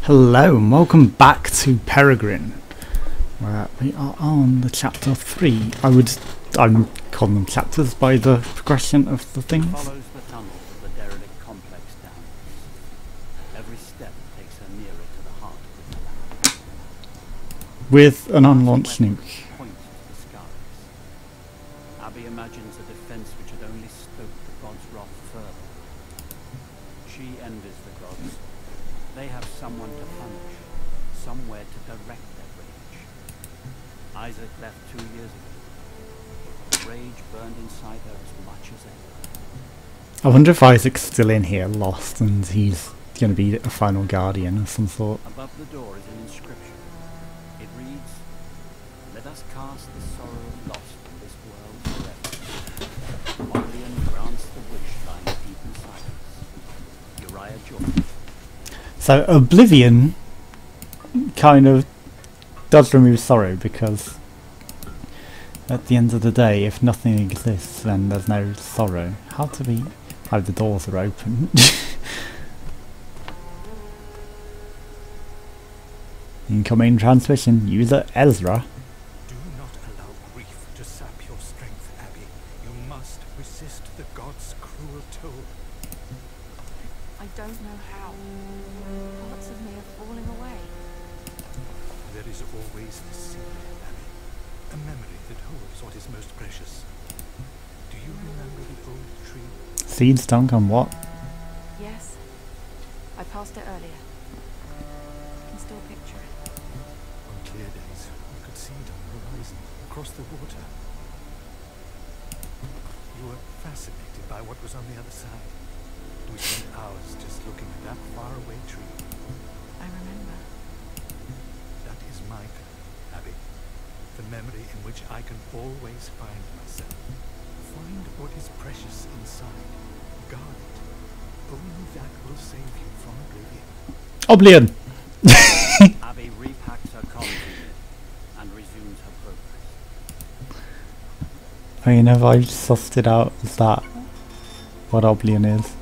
Hello and welcome back to Peregrin, where we are on the chapter 3. I'm calling them chapters by the progression of the things. Follows the tunnel of the derelict complex down. Every step takes her nearer to the heart of the land. With an unlaunched nuke. Points to the skies. Abby imagines a defense which had only stoked the gods' wrath further. She envies the gods. They have someone to punish, somewhere to direct their rage. Isaac left 2 years ago. The rage burned inside her as much as ever. I wonder if Isaac's still in here, lost, and he's going to be a final guardian of some sort. Above the door is an inscription. It reads, "Let us cast the sorrow of loss from this world forever. Oblivion grants the wish lying deep inside us. Uriah Jordan." So Oblivion kind of does remove sorrow, because at the end of the day, if nothing exists, then there's no sorrow. How do we... Oh, the doors are open. Incoming transmission, user Ezra. Do not allow grief to sap your strength, Abby. You must resist the gods' cruel toll. I don't know how. Parts of me are falling away. There is always the seed, Abby. A memory that holds what is most precious. Do you remember the old tree? Seeds dunk on what? Yes. I passed it earlier. I can still picture it. On clear days, you could see it on the horizon, across the water. You were fascinated by what was on the other side. We spent hours just looking at that faraway tree. I remember. That is my curve, Abby. The memory in which I can always find myself. Find what is precious inside. Guard it. Only that will save you from oblivion. Oblivion! Abby repacks her comm unit and resumes her progress. I mean, have I sussed it out? Is that what Oblivion is?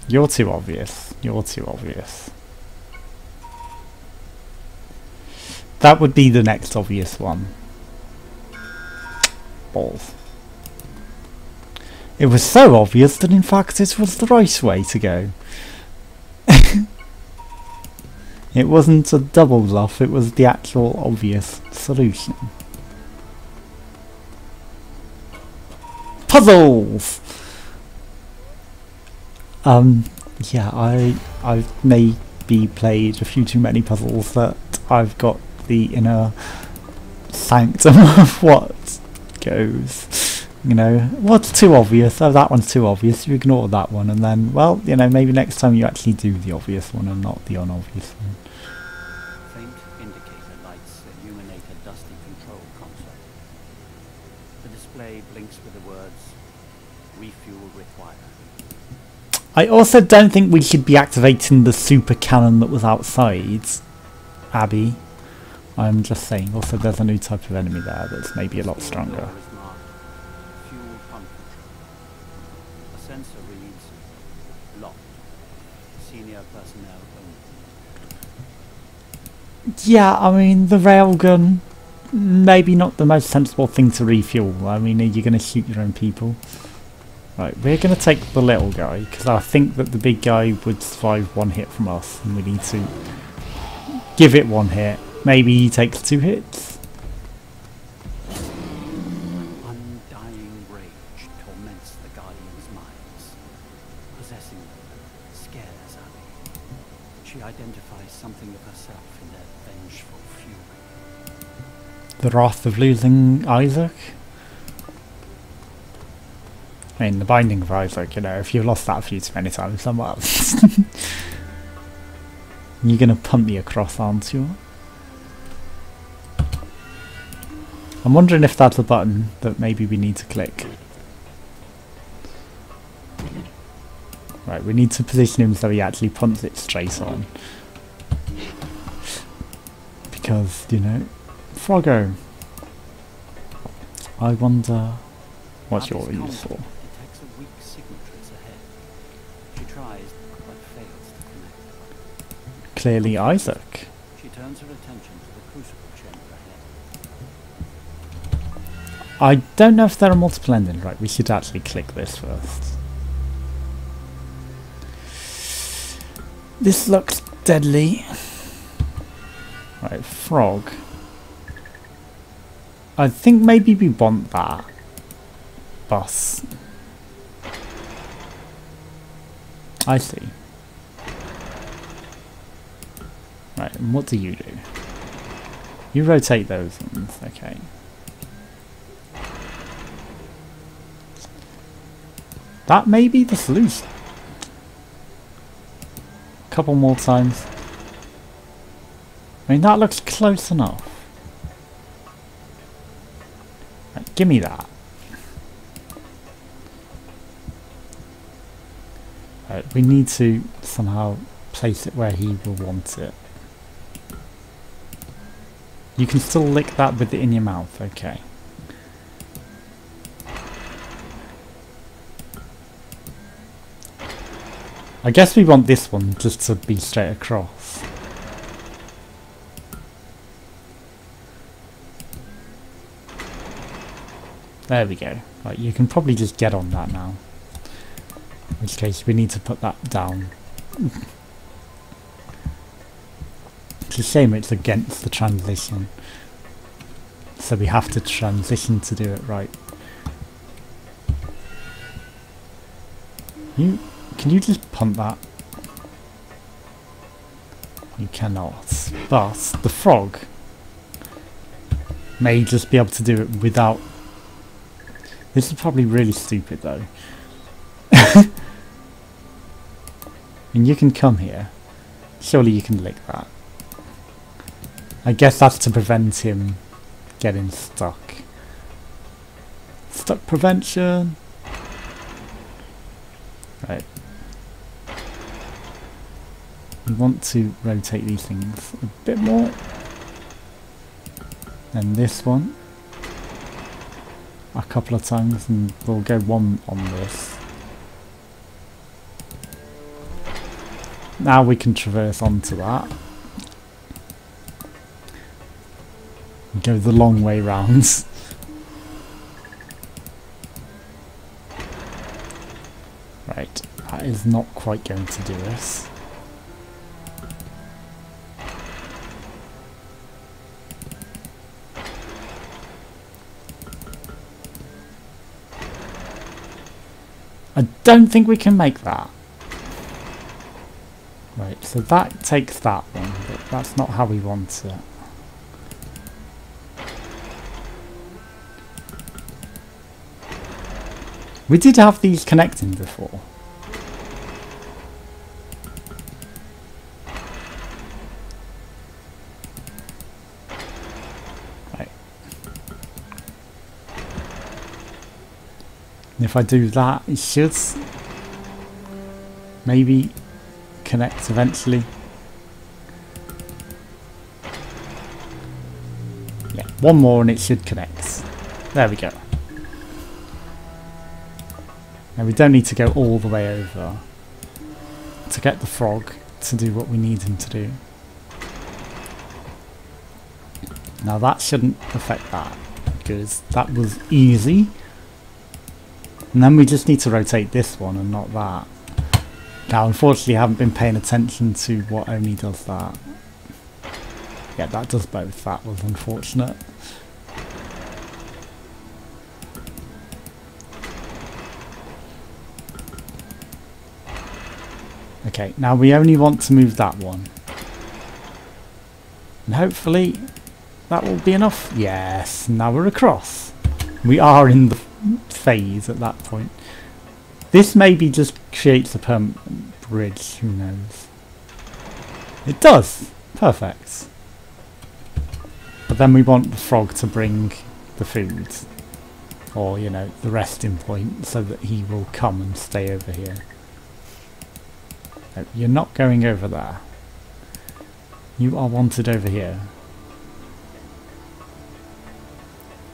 You're too obvious. You're too obvious. That would be the next obvious one. Balls. It was so obvious that in fact it was the right way to go. It wasn't a double bluff, it was the actual obvious solution. Puzzles! Yeah, I've maybe played a few too many puzzles that I've got the inner sanctum of what goes. You know, what's too obvious? Oh, that one's too obvious. You ignore that one, and then, well, you know, maybe next time you actually do the obvious one and not the unobvious one. Faint indicator lights illuminate a dusty control console. The display blinks with the words, "Refuel required." I also don't think we should be activating the super cannon that was outside, Abby. I'm just saying. Also, there's a new type of enemy there that's maybe a lot stronger. Door is marked fuel pump control. A sensor reads locked. Senior personnel only. Yeah, I mean, the railgun, maybe not the most sensible thing to refuel. I mean, are you going to shoot your own people? Right, we're going to take the little guy, because I think that the big guy would survive one hit from us, and we need to give it one hit. Maybe he takes 2 hits. Undying rage torments the Guardian's minds. Possessing them scares Abby. She identifies something of herself in their vengeful fury. The wrath of losing Isaac. I mean, the binding of Isaac, you know, if you've lost that a few too many times, then well. You're going to punt me across, aren't you? I'm wondering if that's a button that maybe we need to click. Right, we need to position him so he actually punts it straight on. Because, you know, Froggo. I wonder what you're used for. Detects a weak signature ahead. She tries, but fails to connect. Clearly Isaac. She turns her attention to the crucible chamber ahead. I don't know if there are multiple endings. Right, we should actually click this first. This looks deadly. Right, frog. I think maybe we want that. Bus. I see. Right, and what do you do? You rotate those ones, okay. That may be the solution. A couple more times. I mean, that looks close enough. Right, give me that. Right, we need to somehow place it where he will want it. You can still lick that with it in your mouth, okay. I guess we want this one just to be straight across. There we go. Right, you can probably just get on that now. In which case we need to put that down. It's a shame it's against the transition. So we have to transition to do it right. Can you just punt that? You cannot. But the frog may just be able to do it without... This is probably really stupid though. And you can come here. Surely you can lick that. I guess that's to prevent him getting stuck. Stuck prevention. Right. We want to rotate these things a bit more. And this one. A couple of times, and we'll go one on this. Now we can traverse onto that. And go the long way round. Right, that is not quite going to do this. I don't think we can make that. Right, so that takes that one, but that's not how we want it. We did have these connecting before. Right. And if I do that, it should maybe connect eventually. Yeah, one more and it should connect. There we go. Now we don't need to go all the way over to get the frog to do what we need him to do. Now that shouldn't affect that because that was easy. And then we just need to rotate this one and not that. Now unfortunately I haven't been paying attention to what only does that. Yeah, that does both. That was unfortunate. Okay, now we only want to move that one. And hopefully that will be enough. Yes, now we're across. We are in the phase at that point. This maybe just creates a permanent bridge, who knows. It does! Perfect. But then we want the frog to bring the food. Or, you know, the resting point so that he will come and stay over here. No, you're not going over there. You are wanted over here.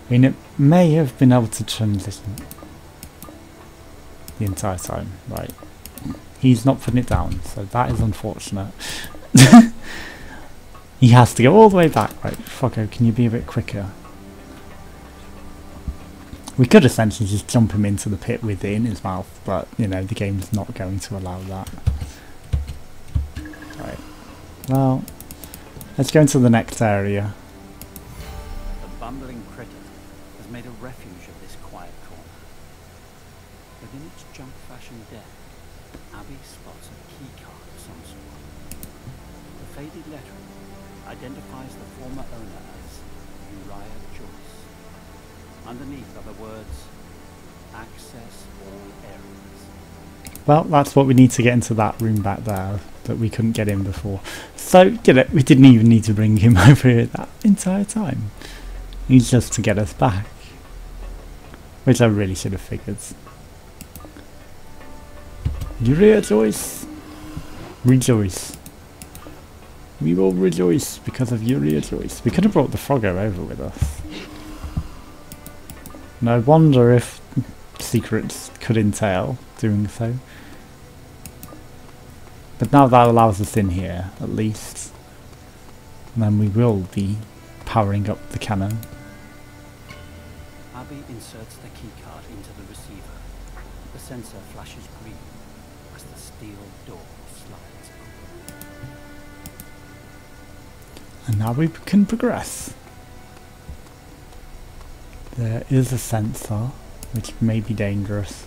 I mean, it may have been able to transition the entire time, right? he's not putting it down, so that is unfortunate. He has to go all the way back. Right, Froggo, can you be a bit quicker? We could essentially just jump him into the pit within his mouth, but, you know, the game's not going to allow that. Right, well, let's go into the next area. The bumbling critter has made a refuge of this quiet corner. Within its junk-fashioned den, Abby spots a keycard of some sort. The faded lettering identifies the former owner as Uriah Joyce. Underneath are the words, "Access all areas." Well, that's what we need to get into that room back there that we couldn't get in before. So, you know, we didn't even need to bring him over here that entire time. He's just to get us back. Which I really should have figured. Uriah Joyce, rejoice. We will rejoice because of Uriah Joyce. We could have brought the Froggo over with us. And I wonder if secrets could entail doing so. But now that allows us in here, at least. And then we will be powering up the cannon. Abby inserts the keycard into the receiver. The sensor flashes green as the steel door slides open. And now we can progress. There is a sensor, which may be dangerous.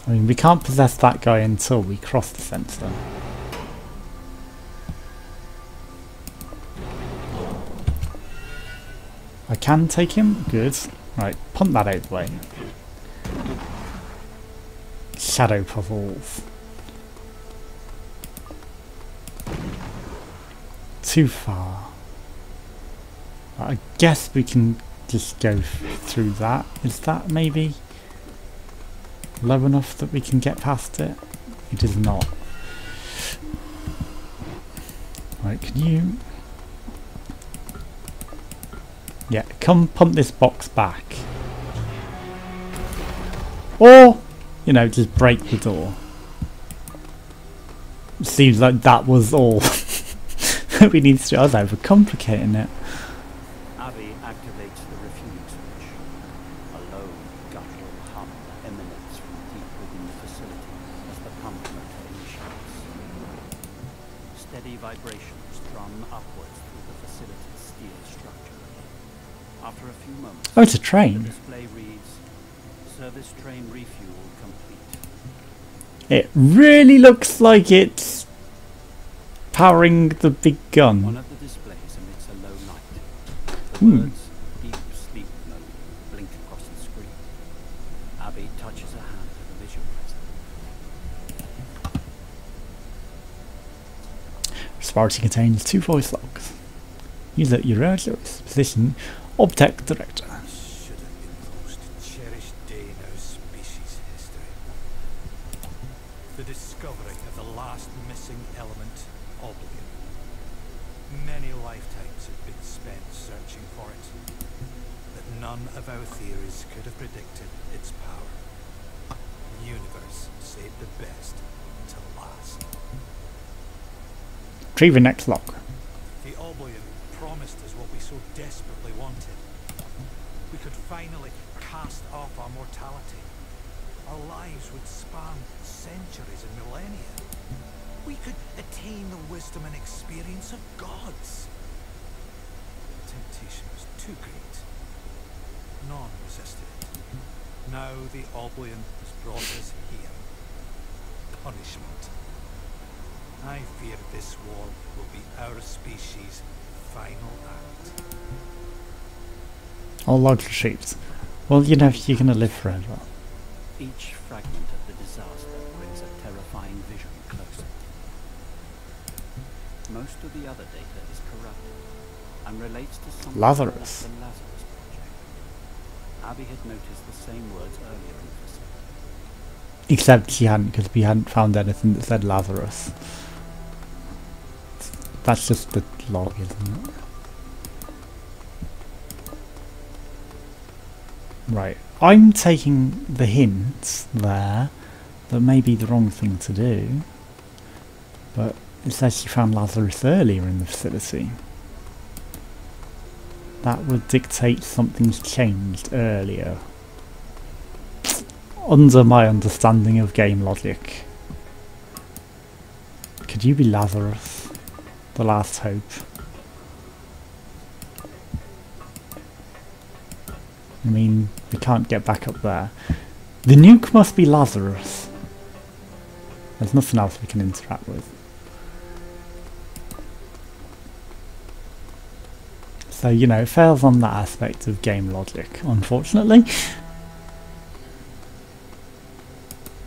I mean, we can't possess that guy until we cross the sensor. I can take him? Good. Right, punt that out of the way. Shadow puzzles. Too far. I guess we can just go through that. Is that maybe low enough that we can get past it? It is not. Right, can you... Yeah, come pump this box back. Or, you know, just break the door. Seems like that was all that we need to do. I was overcomplicating it. Abby activates the refueling switch. A low, guttural hum emanates from deep within the facility as the pump motor initiates. Steady vibrations drum upwards through the facility's steel structure. After a few moments, Oh, it's a the train. display reads, "Service train refuel complete." It really looks like it's powering the big One gun. of the displays emits a low light. The Hmm. words "Deep Sleep Mode" blink across the screen. Abby touches her hand to the visualizer. Response contains 2 voice logs. User Uriah Joyce, position, Obtech Director. Should have been the most cherished day in our species' history. The discovery of the last missing element, oblivion. Many lifetimes have been spent searching for it, but none of our theories could have predicted its power. The universe saved the best to last. Retrieve the next log. The oblivion promised us what we so desperately wanted. We could finally cast off our mortality. Our lives would span centuries and millennia. We could attain the wisdom and experience of gods. The temptation was too great. None resisted it. Now the oblivion has brought us here. Punishment. I fear this war will be our species' final act. All logs retrieved. Well, you know, you're gonna live forever. Each fragment of the disaster brings a terrifying vision closer. Most of the other data is corrupted and relates to something Lazarus. called the Lazarus Project. Abby had noticed the same words earlier in the facility. Except she hadn't, because we hadn't found anything that said Lazarus. That's just the log, isn't it? Right. I'm taking the hints there that may be the wrong thing to do, but it says she found Lazarus earlier in the facility. That would dictate something's changed earlier. Under my understanding of game logic. Could you be Lazarus? The last hope. I mean, we can't get back up there. The nuke must be Lazarus. There's nothing else we can interact with. So, you know, it fails on that aspect of game logic, unfortunately.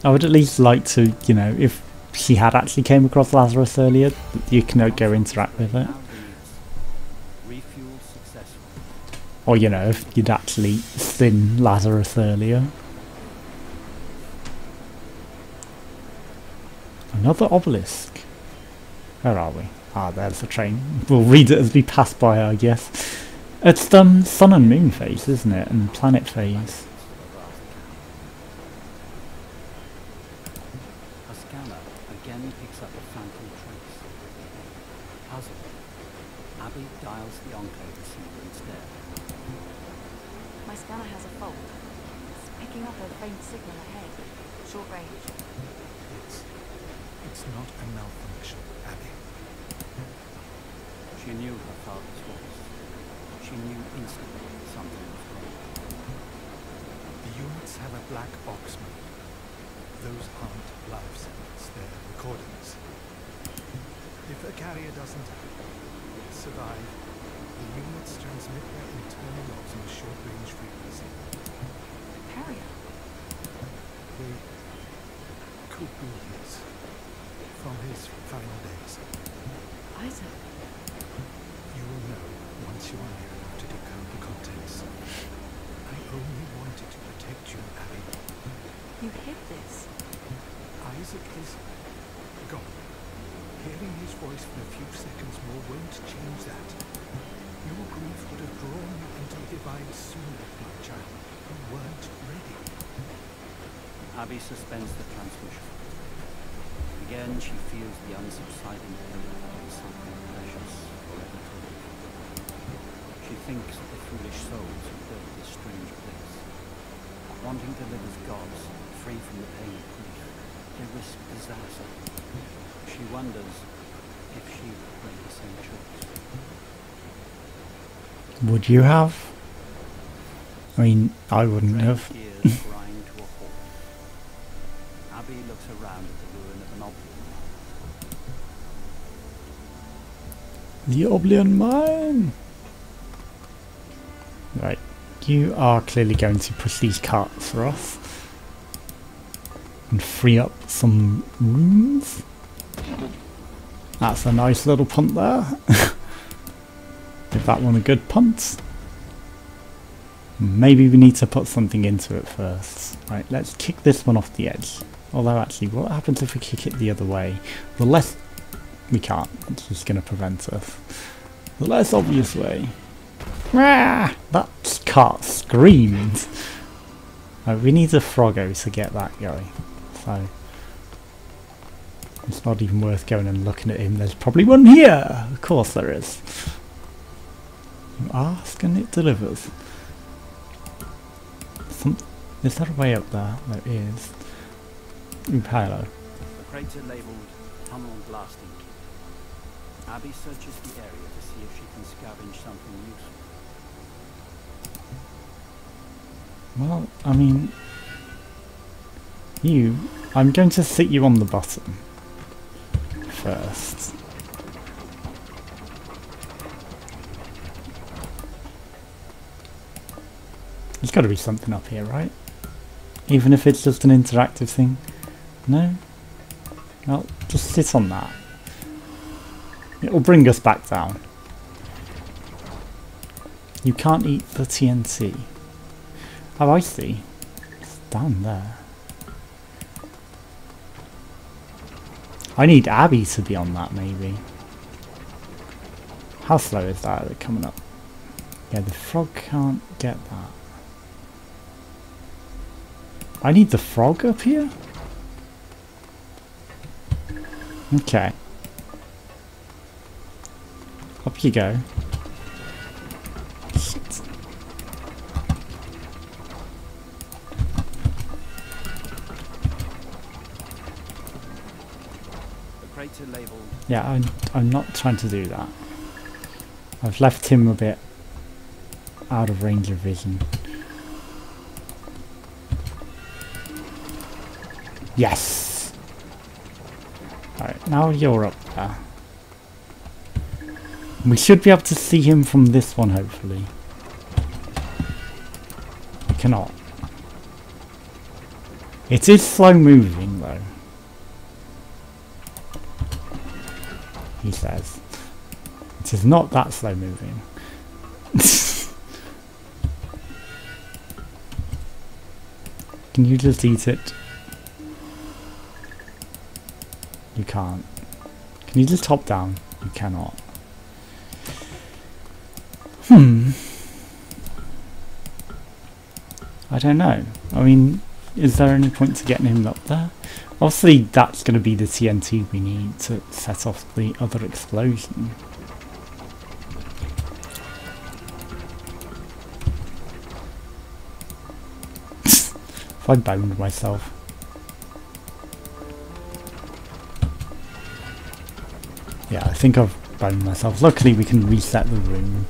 I would at least like to, you know, if she had actually came across Lazarus earlier, you can go interact with it. Or, you know, if you'd actually seen Lazarus earlier. Another obelisk. Where are we? Ah, there's the train. We'll read it as we pass by, I guess. It's sun and moon phase, isn't it? And planet phase. A scanner again picks up a phantom trace. Puzzled, Abby dials the Enclave receiver instead. My scanner has a fault. It's picking up a faint signal ahead. Short range. It's not a malfunction, Abby. She knew her father's voice. She knew instantly something was wrong. The units have a black box mode. Those aren't live signals, they're recordings. If a carrier doesn't survive, the units transmit their internal logs on a short-range frequency. Carrier? They could be his, from his final days. Isaac? You will know once you are near enough to decode the contents. I only wanted to protect you, Abby. You hid this? Isaac is gone. Hearing his voice for a few seconds more won't change that. Your grief would have drawn you into the divide sooner, my child. You weren't ready. Abby suspends the transmission. Again, she feels the unsubsiding pain of something precious forever to live. She thinks of the foolish souls who built this strange place. Wanting to live as gods, free from the pain of grief, they risk disaster. She wonders if she would make the same choice. Would you have? I mean, I wouldn't have. Gears grind to a halt. Abby looks around at the ruin of an oblong. The Oblivion Mine! Right, you are clearly going to push these carts for us. And free up some rooms. That's a nice little punt there. Give that one a good punt. Maybe we need to put something into it first. Right, let's kick this one off the edge. Although actually, what happens if we kick it the other way? The less... We can't. It's just going to prevent us. The less obvious way. Rah! That cart screamed. Right, we need a Froggo to get that going. So... It's not even worth going and looking at him. There's probably one here! Of course there is. You ask and it delivers. Is there a way up there? There is. Ooh, hello. The crates are labelled tunnel blasting kit. Abby searches the area to see if she can scavenge something useful. Well, I mean... I'm going to sit you on the bottom. First. There's got to be something up here, right? Even if it's just an interactive thing. No? Well, just sit on that. It'll bring us back down. You can't eat the TNT. Oh, I see. It's down there. I need Abby to be on that, maybe. How slow is that coming up? Yeah, the frog can't get that. I need the frog up here? Okay. Up you go. Shit. The crates are labelled. Yeah, I'm not trying to do that. I've left him a bit out of range of vision. Yes! Alright, now you're up there. We should be able to see him from this one, hopefully. We cannot. It is slow moving, though. He says. It is not that slow moving. Can you just eat it? You can't. Can you just hop down? You cannot. I don't know. I mean, is there any point to getting him up there? Obviously, that's going to be the TNT we need to set off the other explosion. If I boned myself. Yeah, I think I've boned myself. Luckily, we can reset the room.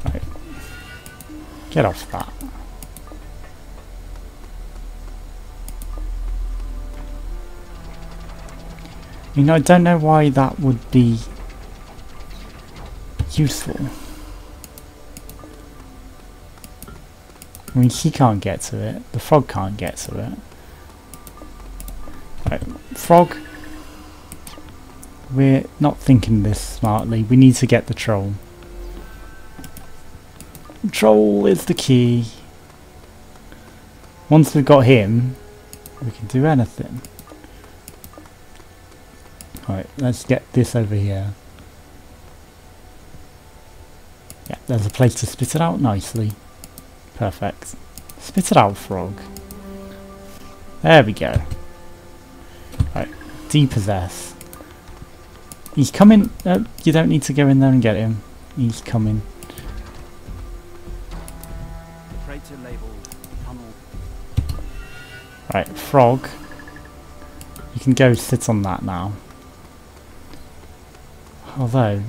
Right. Get off that. You know, I don't know why that would be useful. I mean, she can't get to it. The frog can't get to it. Right, frog. We're not thinking this smartly. We need to get the troll. Troll is the key. Once we've got him, we can do anything. Right, let's get this over here. Yeah, there's a place to spit it out nicely. Perfect. Spit it out, frog. There we go. Right, depossess. He's coming. You don't need to go in there and get him. He's coming. The crates are labelled tunnel. Right, frog. You can go sit on that now. Although,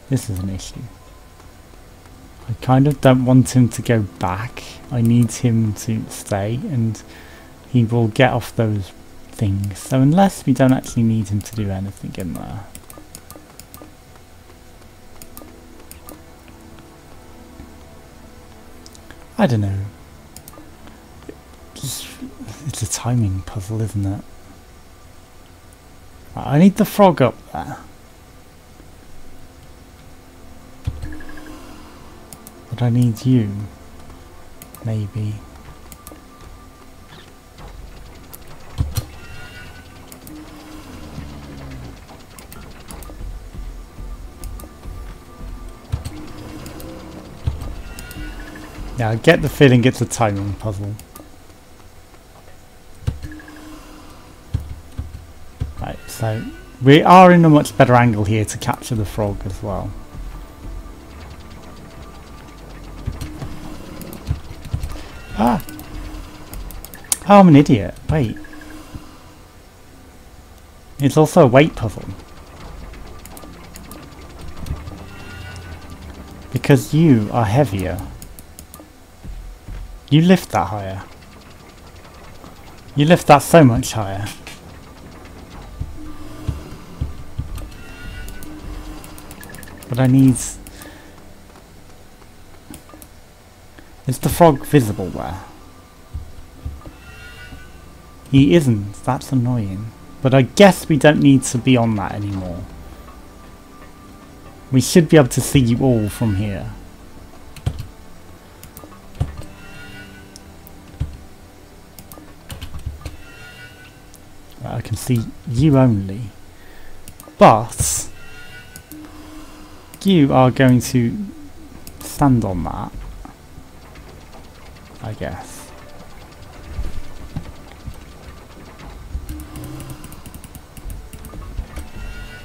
this is an issue. I kind of don't want him to go back. I need him to stay, and he will get off those things. So unless we don't actually need him to do anything in there. I don't know. It's a timing puzzle, isn't it? Right, I need the frog up there. But I need you. Maybe. Yeah, I get the feeling it's a timing puzzle. Right, so we are in a much better angle here to capture the frog as well. Ah! Oh, I'm an idiot. Wait. It's also a weight puzzle. Because you are heavier. You lift that higher. You lift that so much higher. But I need... Is the frog visible there? He isn't. That's annoying. But I guess we don't need to be on that anymore. We should be able to see you all from here. I can see you only. But you are going to stand on that, I guess.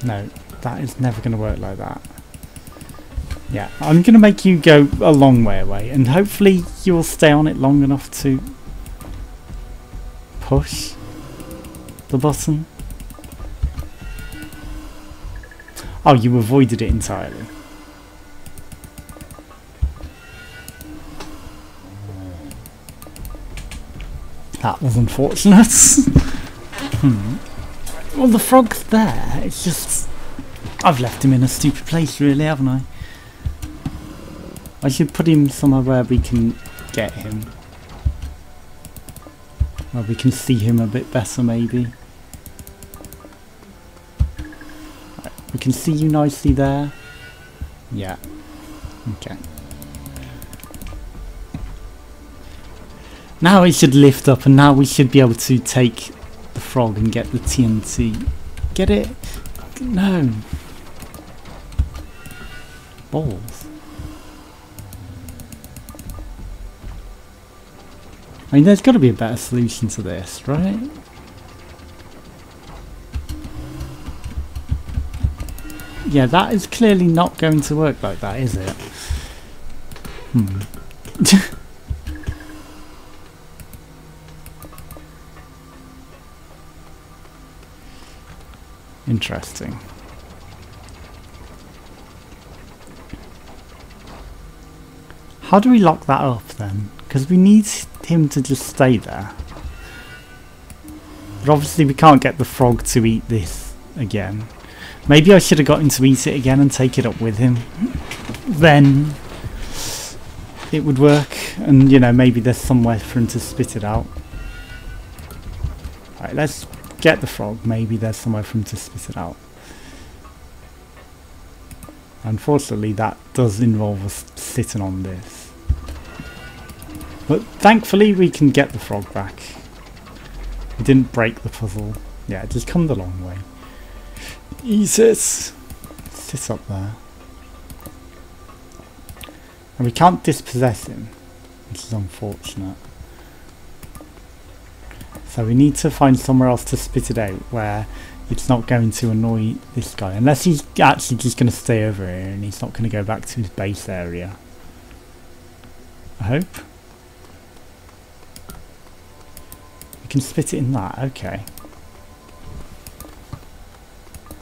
No, that is never going to work like that. Yeah, I'm going to make you go a long way away, and hopefully you'll stay on it long enough to push the button. Oh, you avoided it entirely. That was unfortunate. Well, the frog's there. It's just I've left him in a stupid place, really, haven't I? I should put him somewhere where we can get him. Where we can see him a bit better, maybe. Right, we can see you nicely there. Yeah. Okay. Now it should lift up, and now we should be able to take the frog and get the TNT. Get it? No. Balls. I mean, there's got to be a better solution to this, right? Yeah, that is clearly not going to work like that, is it? Interesting. How do we lock that up then? Because we need him to just stay there. But obviously we can't get the frog to eat this again. Maybe I should have got him to eat it again and take it up with him. Then it would work. And, you know, maybe there's somewhere for him to spit it out. Alright, let's get the frog. Maybe there's somewhere for him to spit it out. Unfortunately, that does involve us sitting on this. But thankfully, we can get the frog back. We didn't break the puzzle. Yeah, it just come the long way. Eat it. Sit up there. And we can't dispossess him, which is unfortunate. So we need to find somewhere else to spit it out where it's not going to annoy this guy. Unless he's actually just going to stay over here and he's not going to go back to his base area. I hope. We can spit it in that, okay.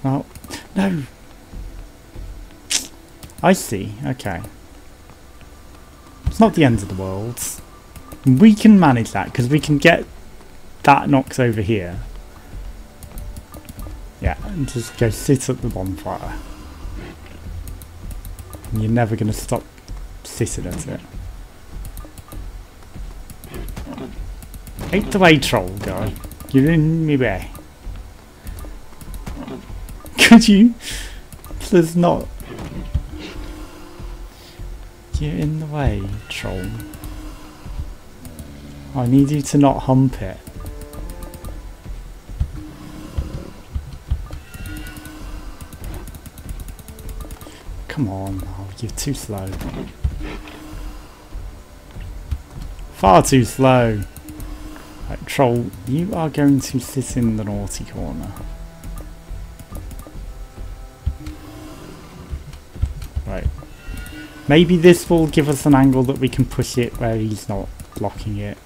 Oh, no! I see, okay. It's not the end of the world. We can manage that because we can get that knocked over here. Yeah, and just go sit at the bonfire. And you're never going to stop sitting at it. Out the way, troll guy. You're in me way. Could you please not? You're in the way, troll. I need you to not hump it. Come on, oh, you're too slow. Far too slow. Right, troll, you are going to sit in the naughty corner. Right. Maybe this will give us an angle that we can push it where he's not blocking it.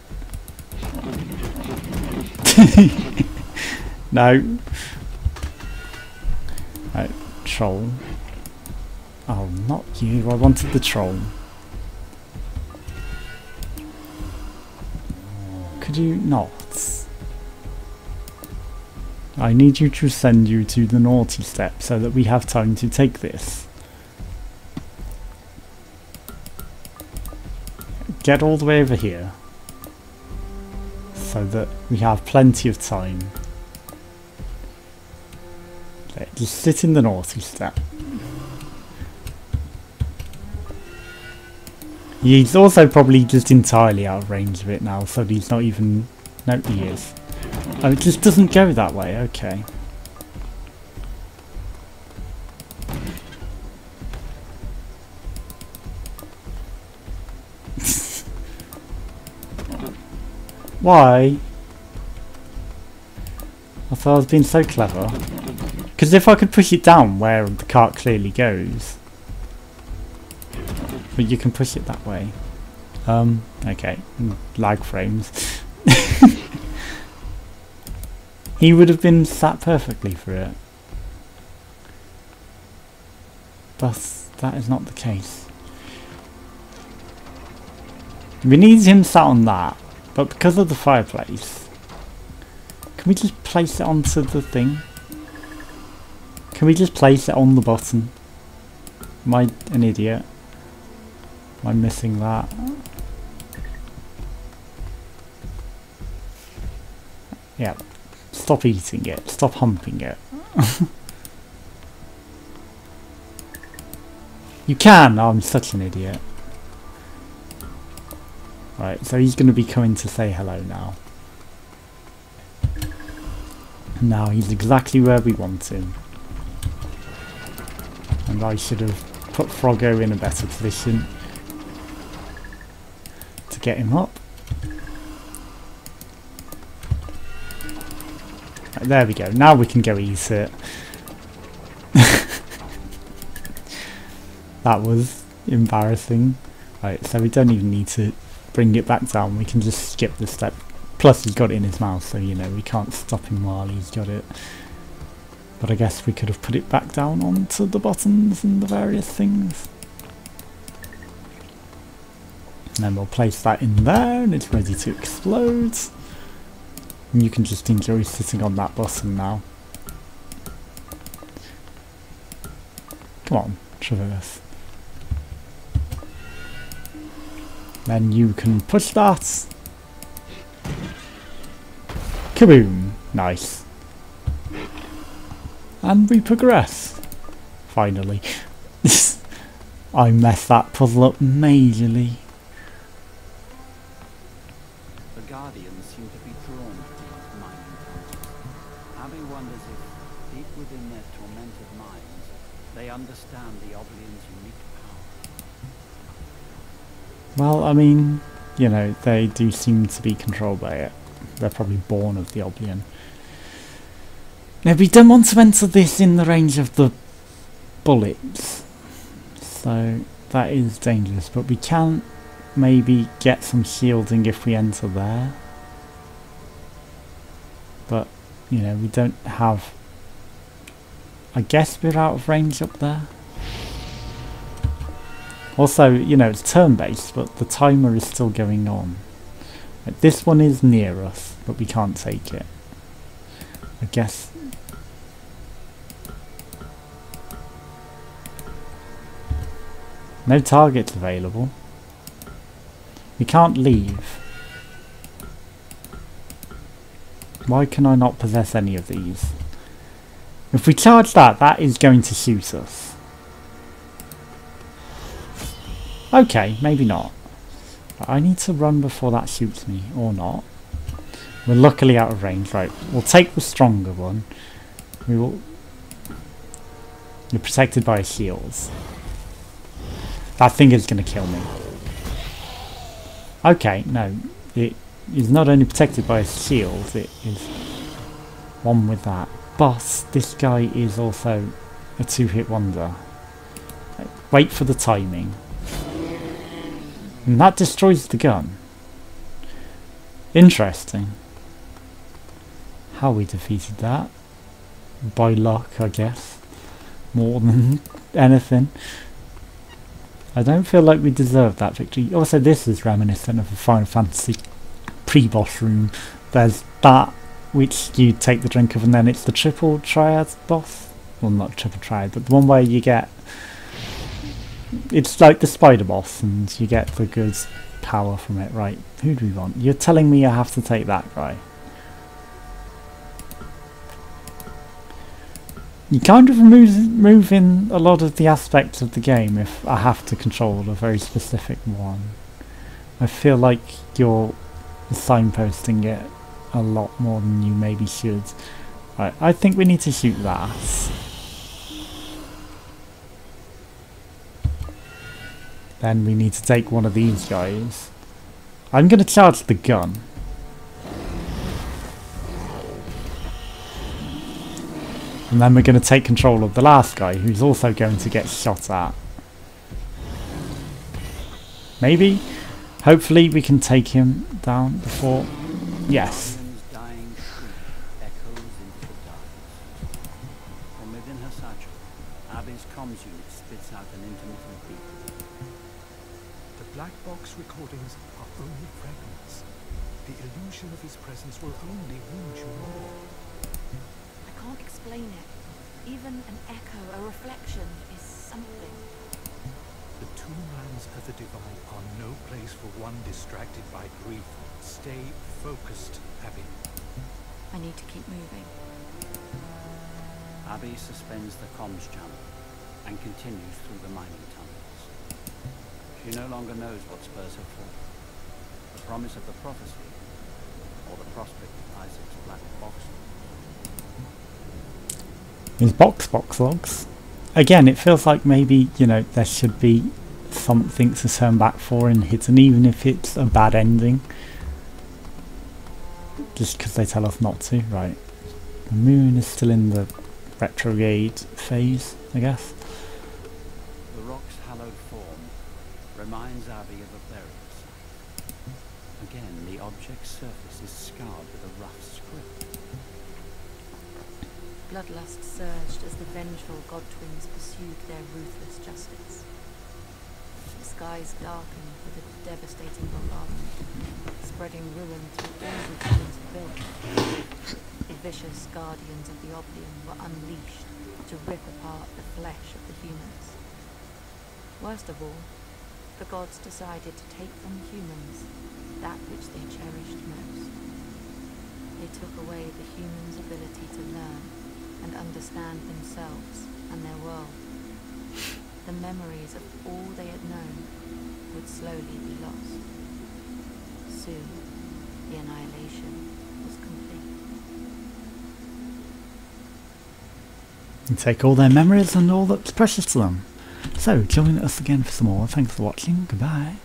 No. Right, troll. Oh, not you. I wanted the troll. Could you not? I need you to send you to the naughty step so that we have time to take this. Get all the way over here so that we have plenty of time. Okay, just sit in the naughty step. He's also probably just entirely out of range of it now, so he's not even... No, he is. Oh, it just doesn't go that way, okay. Why? I thought I was being so clever. Because if I could push it down where the cart clearly goes, but you can push it that way. Okay, lag frames. He would have been sat perfectly for it, but that is not the case. We need him sat on that, but because of the fireplace, can we just place it onto the thing? Can we just place it on the button? Am I an idiot? Am I missing that? Yeah. Stop eating it. Stop humping it. You can! Oh, I'm such an idiot. Right, so he's going to be coming to say hello now. Now he's exactly where we want him. And I should have put Froggo in a better position to get him up. Right, there we go. Now we can go eat it. That was embarrassing. Right, so we don't even need to bring it back down. We can just skip the step. Plus he's got it in his mouth, so you know we can't stop him while he's got it. But I guess we could have put it back down onto the buttons and the various things. And then we'll place that in there and it's ready to explode. And you can just enjoy sitting on that button now. Come on, traverse. Then you can push that. Kaboom! Nice. And we progress. Finally. I messed that puzzle up majorly. The Guardians seem to be drawn to these mind encounters. Abby wonders if, deep within their tormented minds, they understand the Oblion's unique power. Well, I mean, you know, they do seem to be controlled by it. They're probably born of the Oblion. Now, we don't want to enter this in the range of the bullets, so that is dangerous, but we can maybe get some shielding if we enter there. But, you know, we don't have... I guess we're out of range up there. Also, you know, it's turn-based, but the timer is still going on. Like, this one is near us, but we can't take it. I guess... No targets available. We can't leave. Why can I not possess any of these? If we charge that, that is going to shoot us. Okay, maybe not. I need to run before that shoots me, or not. We're luckily out of range. Right, we'll take the stronger one. We will... You're protected by shields. That thing is going to kill me. Okay, no. It is not only protected by a shield, it is one with that. But this guy is also a two-hit wonder. Wait for the timing. And that destroys the gun. Interesting. How we defeated that. By luck, I guess. More than anything. I don't feel like we deserve that victory. Also, this is reminiscent of a Final Fantasy pre-boss room. There's that, which you take the drink of, and then it's the triple triad boss. Well, not triple triad, but the one where you get... It's like the spider boss, and you get the good power from it. Right, who do we want? You're telling me I have to take that guy. You kind of remove in a lot of the aspects of the game if I have to control a very specific one. I feel like you're signposting it a lot more than you maybe should. Right, I think we need to shoot that. Then we need to take one of these guys. I'm going to charge the gun. And then we're going to take control of the last guy, who's also going to get shot at. Maybe? Hopefully we can take him down before... Yes. Dying shriek echoes into the darkness. From within her satchel, Abby's comms unit spits out an intermittent beep. The black box recordings are only fragments. The illusion of his presence will only wound you more. I can't explain it. Even an echo, a reflection, is something. The two lands of the divide are no place for one distracted by grief. Stay focused, Abby. I need to keep moving. Abby suspends the comms channel and continues through the mining tunnels. She no longer knows what spurs her forth. The promise of the prophecy, or the prospect of Isaac's black box. His box logs. Again, it feels like maybe, you know, there should be something to turn back for in Hidden, even if it's a bad ending. Just because they tell us not to, right. The moon is still in the retrograde phase, I guess. The rock's hallowed form reminds Abby of a burial site. Again, the object's surface is scarred with a rough script. Bloodlust surged as the vengeful god twins pursued their ruthless justice. The skies darkened with a devastating bombardment, spreading ruin through all the humans had built. The vicious guardians of the Oblivion were unleashed to rip apart the flesh of the humans. Worst of all, the gods decided to take from humans that which they cherished most. They took away the humans' ability to learn and understand themselves and their world. The memories of all they had known would slowly be lost. Soon, the annihilation was complete. And take all their memories and all that's precious to them. So, join us again for some more. Thanks for watching. Goodbye.